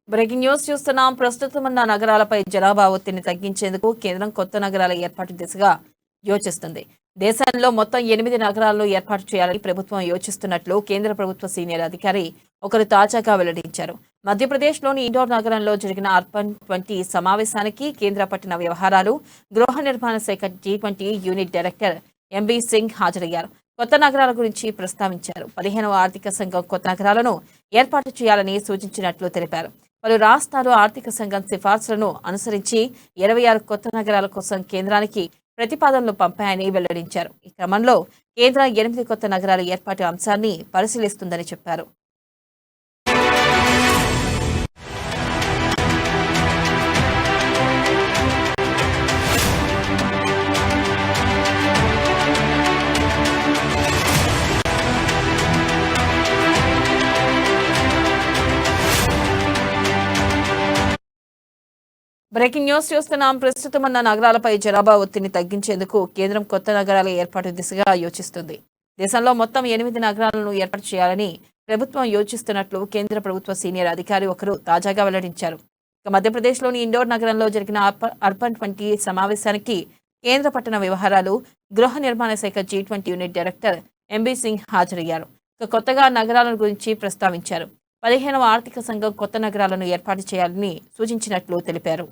Breaking news చూస్తున్నాం. ప్రస్తుతం ఉన్న నగరాలపై జనాభా ఒత్తిడిని తగ్గించేందుకు కేంద్రం కొత్త నగరాల ఏర్పాటు దిశగా యోచిస్తుంది. దేశంలో మొత్తం 8 నగరాలను ఏర్పాటు చేయాలని ప్రభుత్వం యోచిస్తున్నట్లు కేంద్ర ప్రభుత్వ సీనియర్ అధికారి ఒకరు తాజాగా వెల్లడించారు. మధ్యప్రదేశ్లోని ఇండోర్ నగరంలో జరిగిన అర్బన్ 20 సమావేశానికి కేంద్ర పట్టణ వ్యవహారాలు, గృహ నిర్మాణ శాఖ G20 unit director MB Singh హాజరయ్యారు. కొత్త నగరాల గురించి ప్రస్తావించారు. 15వ ఆర్థిక సంఘం కొత్త నగరాలను ఏర్పాటు చేయాలని సూచించినట్లు తెలిపారు. పలు రాష్ట్రాలు ఆర్థిక సంఘం సిఫార్సులను అనుసరించి 26 కొత్త నగరాల కోసం కేంద్రానికి ప్రతిపాదనలు పంపాయని వెల్లడించారు. ఈ క్రమంలో కేంద్రం 8 కొత్త నగరాల ఏర్పాటు అంశాన్ని పరిశీలిస్తుందని చెప్పారు. బ్రేకింగ్ న్యూస్ చూస్తున్నాం. ప్రస్తుతం ఉన్న నగరాలపై జనాభా ఒత్తిడిని తగ్గించేందుకు కేంద్రం కొత్త నగరాల ఏర్పాటు దిశగా యోచిస్తుంది. దేశంలో మొత్తం 8 నగరాలను ఏర్పాటు చేయాలని ప్రభుత్వం యోచిస్తున్నట్లు కేంద్ర ప్రభుత్వ సీనియర్ అధికారి ఒకరు తాజాగా వెల్లడించారు. మధ్యప్రదేశ్లోని ఇండోర్ నగరంలో జరిగిన అర్బన్ 20 సమావేశానికి కేంద్ర పట్టణ వ్యవహారాలు, గృహ నిర్మాణ శాఖ G20 unit director MB Singh హాజరయ్యారు. కొత్తగా నగరాల గురించి ప్రస్తావించారు. 15వ ఆర్థిక సంఘం కొత్త నగరాలను ఏర్పాటు చేయాలని సూచించినట్లు తెలిపారు.